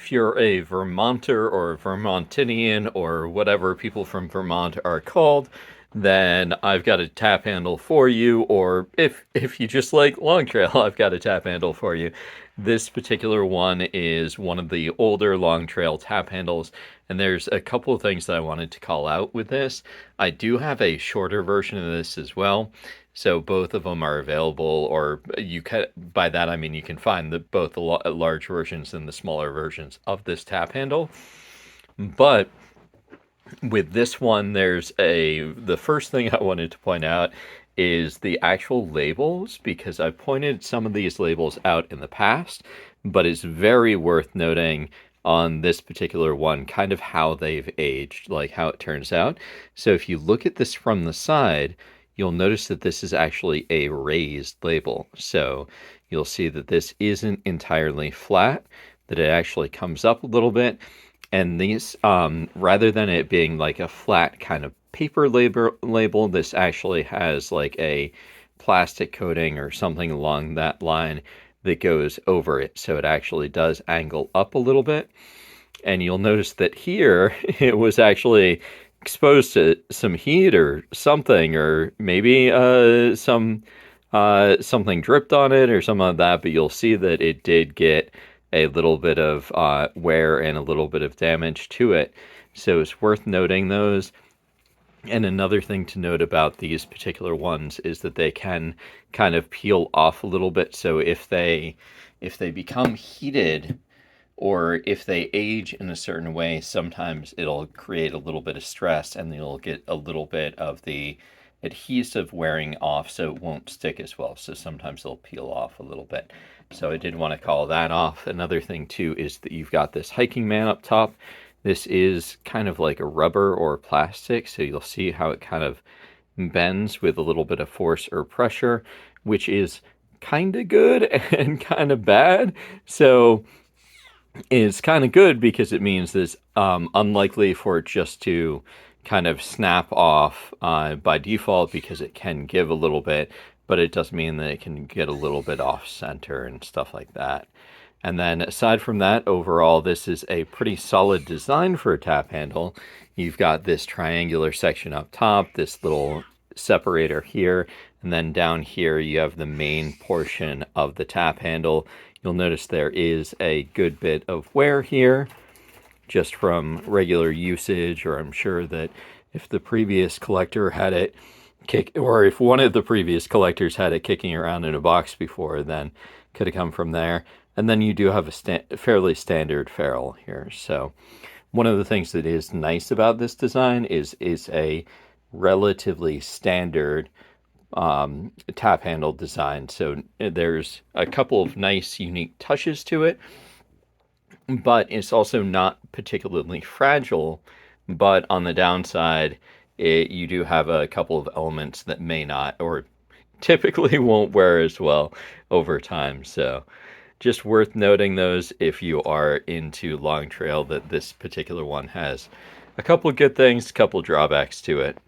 if you're a Vermonter or a Vermontinian or whatever people from Vermont are called, then I've got a tap handle for you. Or if you just like Long Trail, I've got a tap handle for you. This particular one is one of the older Long Trail tap handles, and there's a couple of things that I wanted to call out with this. I do have a shorter version of this as well. So both of them are available, or you can. By that I mean you can find both the large versions and the smaller versions of this tap handle. But with this one, the first thing I wanted to point out is the actual labels, because I've pointed some of these labels out in the past, but it's very worth noting on this particular one kind of how they've aged, like how it turns out. So if you look at this from the side, you'll notice that this is actually a raised label. So you'll see that this isn't entirely flat, that it actually comes up a little bit. And these, rather than it being like a flat kind of paper label, this actually has like a plastic coating or something along that line that goes over it. So it actually does angle up a little bit. And you'll notice that here it was actually exposed to some heat or something, or maybe something dripped on it or something like that. But you'll see that it did get a little bit of wear and a little bit of damage to it. So it's worth noting those. And another thing to note about these particular ones is that they can kind of peel off a little bit. So if they become heated, or if they age in a certain way, sometimes it'll create a little bit of stress and you'll get a little bit of the adhesive wearing off, so it won't stick as well. So sometimes they'll peel off a little bit. So I did want to call that off. Another thing too is that you've got this hiking man up top. This is kind of like a rubber or plastic, so you'll see how it kind of bends with a little bit of force or pressure, which is kind of good and kind of bad. So it's kind of good because it means it's unlikely for it just to kind of snap off by default, because it can give a little bit, but it does mean that it can get a little bit off center and stuff like that. And then aside from that, overall, this is a pretty solid design for a tap handle. You've got this triangular section up top, this little separator here, and then down here you have the main portion of the tap handle. You'll notice there is a good bit of wear here, just from regular usage, or I'm sure that if the previous collector had it or if one of the previous collectors had it kicking around in a box before, then could have come from there. And then you do have a fairly standard ferrule here. So one of the things that is nice about this design is a relatively standard tap handle design. So there's a couple of nice unique touches to it, but it's also not particularly fragile. But on the downside, you do have a couple of elements that may not, or typically won't wear as well over time. So just worth noting those if you are into Long Trail, that this particular one has a couple of good things, a couple of drawbacks to it.